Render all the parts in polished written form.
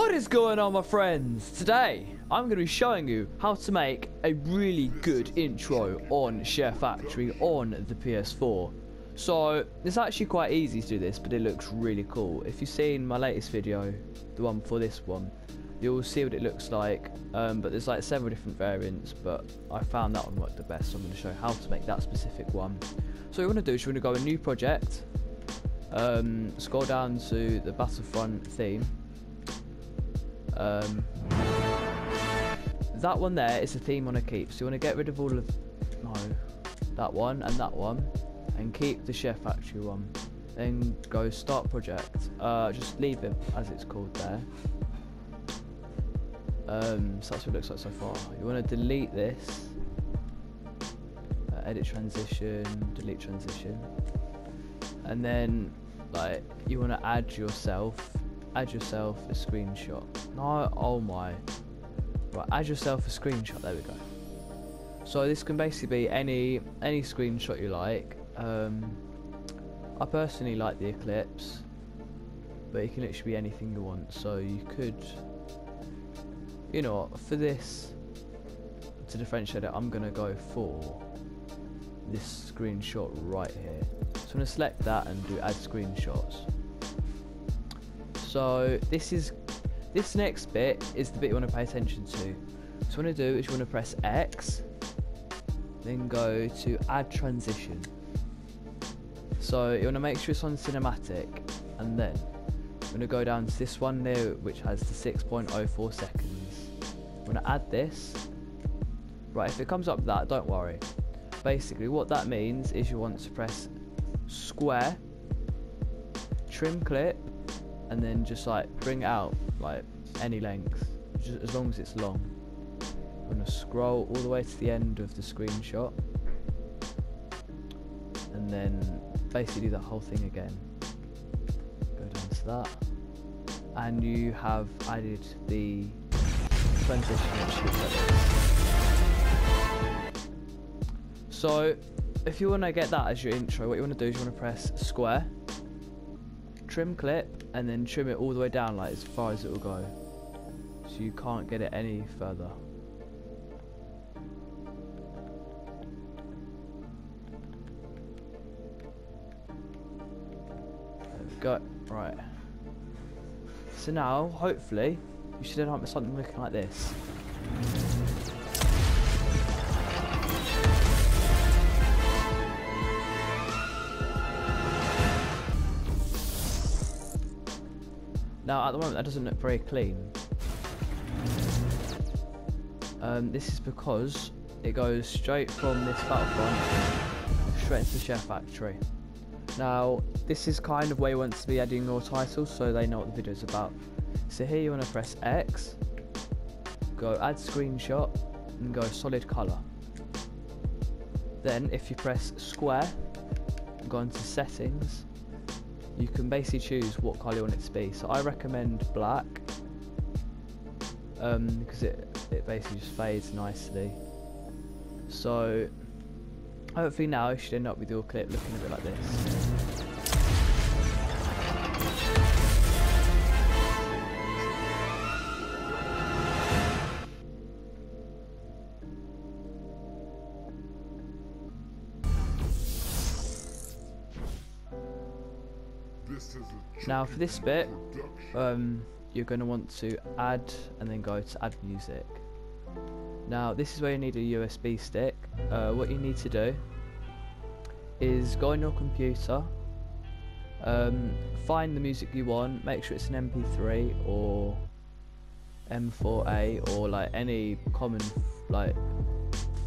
What is going on, my friends? Today I'm going to be showing you how to make a really good intro on SHAREfactory on the PS4. So it's actually quite easy to do this, but it looks really cool. If you've seen my latest video, the one before this one, you'll see what it looks like, but there's like several different variants, but I found that one worked the best, so I'm going to show you how to make that specific one. So what you want to do is you want to go a new project, scroll down to the Battlefront theme. That one there is a theme on a keep, so you want to get rid of all of that one and keep the SHAREfactory one, then go start project. Just leave it as it's called there. So that's what it looks like so far. You want to delete this, edit transition, delete transition, and then like you want to add yourself a screenshot. No, oh my. Right, add yourself a screenshot, there we go. So this can basically be any screenshot you like. I personally like the Eclipse, but it can literally be anything you want. So you could, you know what, for this, to differentiate it, I'm gonna go for this screenshot right here. So I'm gonna select that and do add screenshots. So this next bit is the bit you want to pay attention to. So what you want to do is you want to press X, then go to add transition. So you want to make sure it's on cinematic, and then you're going to go down to this one there which has the 6.04 seconds. You want to add this. Right, if it comes up with that, don't worry. Basically what that means is you want to press square, trim clip, and then just like bring it out like any length, just as long as it's long. I'm going to scroll all the way to the end of the screenshot and then basically do that whole thing again. Go down to that, and you have added the transition which looks like this. So if you want to get that as your intro, what you want to do is you want to press square, trim clip, and then trim it all the way down, like as far as it will go, so you can't get it any further. There we go. Right, so now hopefully you should end up with something looking like this. Now at the moment that doesn't look very clean. This is because it goes straight from this Battlefront straight into the SHAREfactory. Now this is kind of where you want to be adding your titles so they know what the video is about. So here you want to press X, go add screenshot, and go solid colour. Then if you press square and go into settings, you can basically choose what colour you want it to be. So I recommend black, because it basically just fades nicely. So hopefully now you should end up with your clip looking a bit like this. Now for this bit, you're going to want to add and then go to add music. Now this is where you need a USB stick. What you need to do is go on your computer, find the music you want, make sure it's an MP3 or M4A or like any common like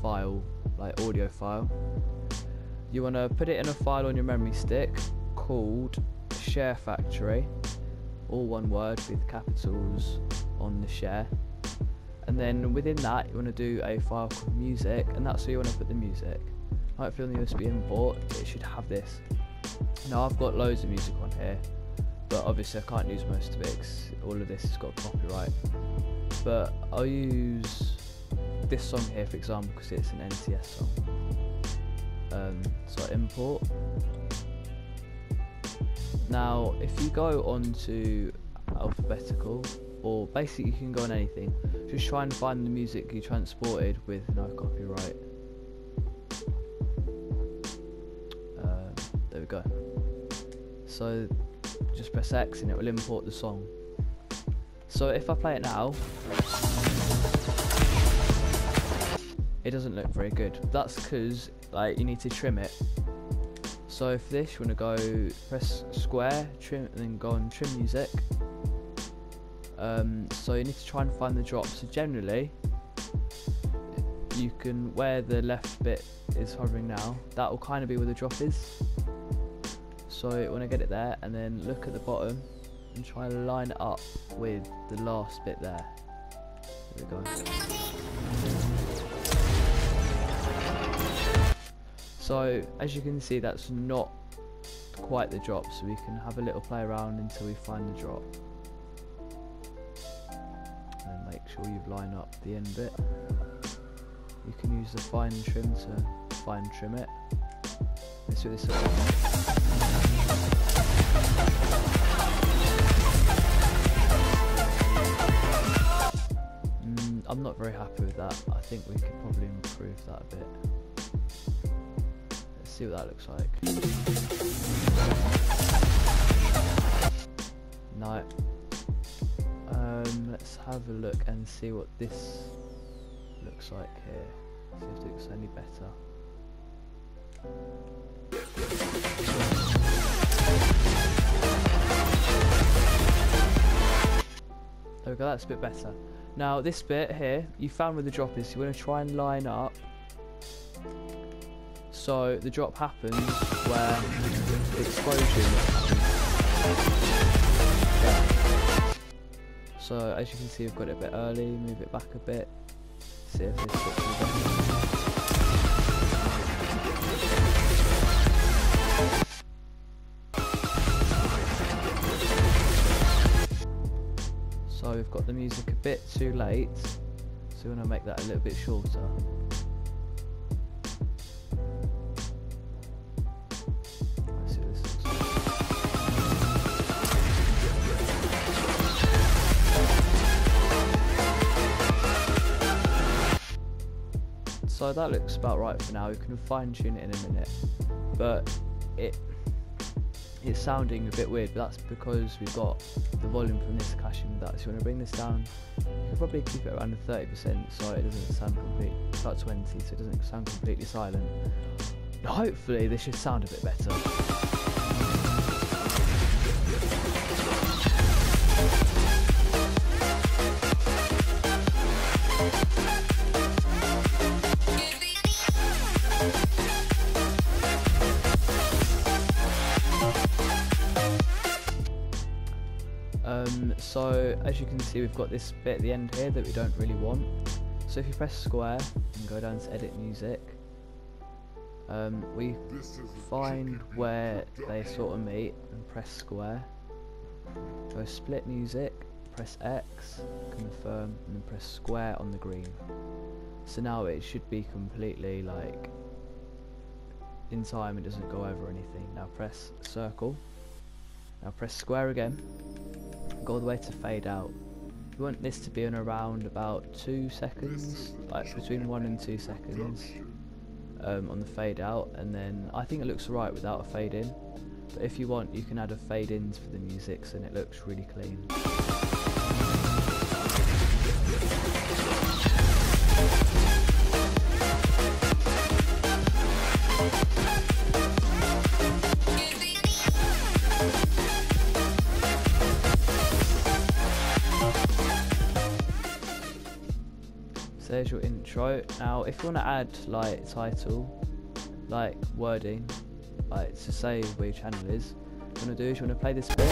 file, like audio file. You want to put it in a file on your memory stick called SHAREfactory, all one word with capitals on the share, and then within that you want to do a file called music, and that's where you want to put the music. Hopefully on the USB import it should have this. Now I've got loads of music on here, but obviously I can't use most of it because all of this has got copyright, but I'll use this song here for example because it's an NCS song. So I import. Now if you go on to alphabetical or basically you can go on anything. Just try and find the music you transported with no copyright. There we go. So just press X and it will import the song. So if I play it now, it doesn't look very good. That's because like you need to trim it. So for this, you want to go press square, trim, and then go on trim music. So you need to try and find the drop. So generally, you can, where the left bit is hovering now, that will kind of be where the drop is. So you want to get it there, and then look at the bottom and try and line it up with the last bit there. There we go. So as you can see, that's not quite the drop, so we can have a little play around until we find the drop. And make sure you've lined up the end bit. You can use the fine trim to fine trim it. Let's do this again. I'm not very happy with that. I think we could probably improve that a bit. See what that looks like. No. Let's have a look and see what this looks like here. See if it looks any better. There we go, that's a bit better. Now this bit here, you found where the drop is, so you want to try and line up so the drop happens where the explosion happens. Yeah. So as you can see, we've got it a bit early, move it back a bit, see if this looks any better. So we've got the music a bit too late, so we want to make that a little bit shorter. Let's see what this looks like. So that looks about right for now. We can fine tune it in a minute, but it's sounding a bit weird, but that's because we've got the volume from this clashing with that. So you want to bring this down. You can probably keep it around the 30% so it doesn't sound complete, about 20, so it doesn't sound completely silent. And hopefully this should sound a bit better. So as you can see, we've got this bit at the end here that we don't really want. So if you press square and go down to edit music, we find where they sort of meet and press square. Go split music, press X, confirm, and then press square on the green. So now it should be completely like in time, it doesn't go over anything. Now press circle, now press square again. Go all the way to fade out. You want this to be in around about 2 seconds, like between 1 and 2 seconds on the fade out, and then I think it looks right without a fade in, but if you want you can add a fade in for the music so it looks really clean. So there's your intro. Now if you want to add like title, like wording, like to say where your channel is, what you want to do is you want to play this bit.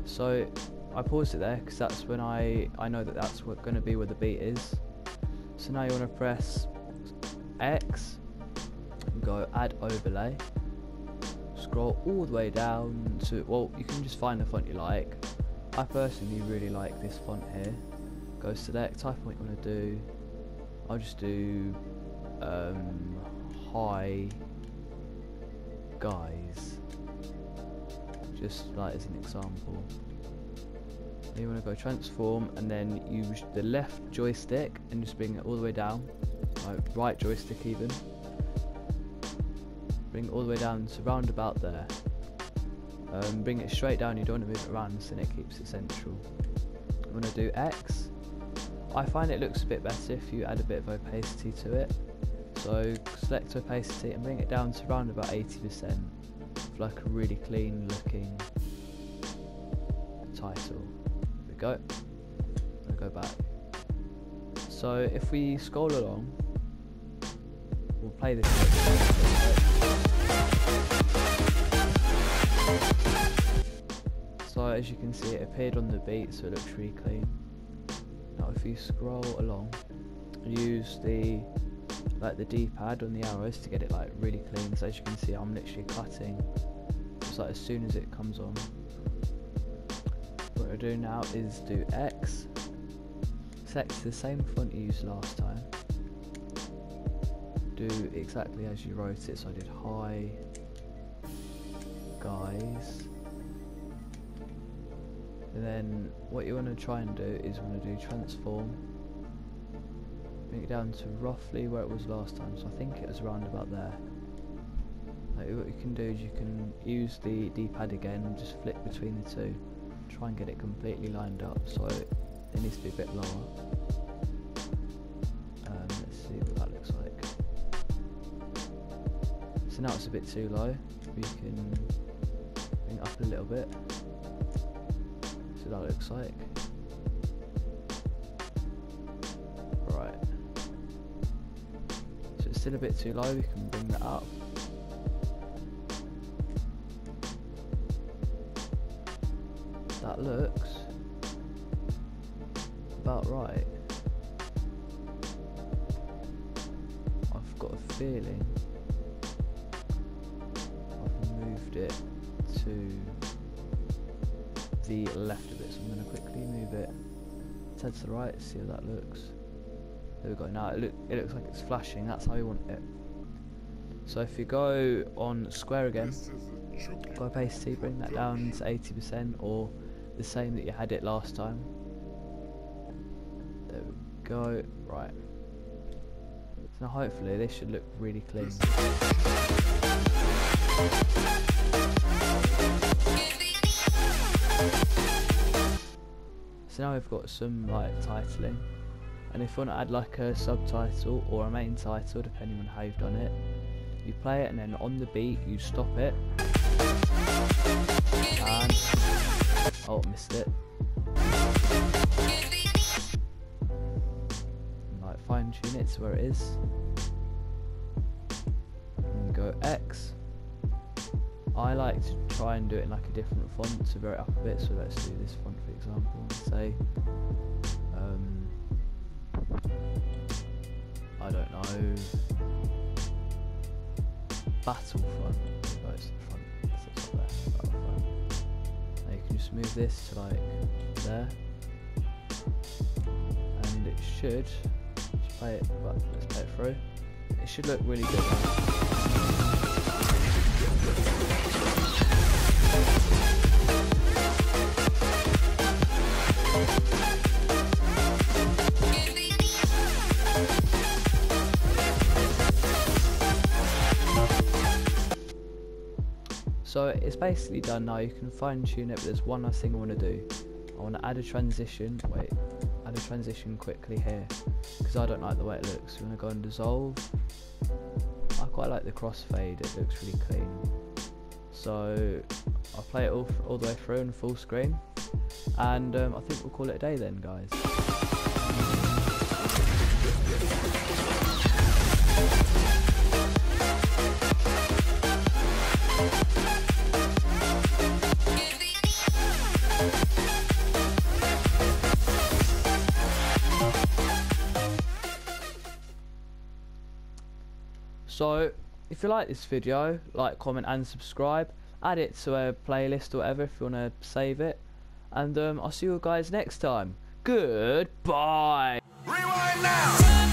So I paused it there because that's when I know that that's going to be where the beat is. So now you want to press X and go add overlay. Scroll all the way down to, well, you can just find the font you like. I personally really like this font here. Go select, type in what you want to do. I'll just do Hi Guys. just like as an example. You want to go transform and then use the left joystick and just bring it all the way down, like right joystick even. Bring it all the way down to round about there. Bring it straight down, you don't want to move it around so then it keeps it central. You want to do X. I find it looks a bit better if you add a bit of opacity to it. So select opacity and bring it down to around about 80% for like a really clean looking title. There we go. I'll go back. So if we scroll along, we'll play this. So as you can see, it appeared on the beat, so it looks really clean. Now if you scroll along, use the D-pad on the arrows to get it like really clean. So as you can see, I'm literally cutting just like as soon as it comes on. What we'll do now is do X, select the same font you used last time, do exactly as you wrote it. So I did hi guys, and then what you want to try and do is you want to do transform, bring it down to roughly where it was last time, so I think it was around about there. Like what you can do is you can use the D-pad again and just flip between the two, try and get it completely lined up, so it needs to be a bit lower. Let's see what that looks like. So now it's a bit too low, we can bring it up a little bit. See what that looks like. Right. So it's still a bit too low, we can bring that up. That looks about right. I've got a feeling I've moved it to the left of it, so I'm going to quickly move it to the right, see how that looks. There we go. Now it looks like it's flashing, that's how we want it. So if you go on square again, go opacity, bring that down to 80% or the same that you had it last time. There we go. Right. So now hopefully this should look really clean. So now we've got some like titling, and if you want to add like a subtitle or a main title depending on how you've done it, you play it and then on the beat you stop it and oh, missed it. And, like fine tune it to where it is. And go X. I like to try and do it in like a different font to vary it up a bit. So let's do this font for example. Say, I don't know, Battlefront. That's the front. That's up there. Battlefront. Now you can just move this to like there, and it should just play it. But let's play it through. It should look really good. So it's basically done now. You can fine tune it, but there's one last thing I want to do. I want to add a transition. Wait, add a transition quickly here because I don't like the way it looks. You want to go and dissolve. I quite like the crossfade. It looks really clean. So I'll play it all the way through in full screen, and I think we'll call it a day then, guys. So if you like this video, like, comment and subscribe. Add it to a playlist or whatever if you want to save it. And I'll see you guys next time. Goodbye. Rewind now.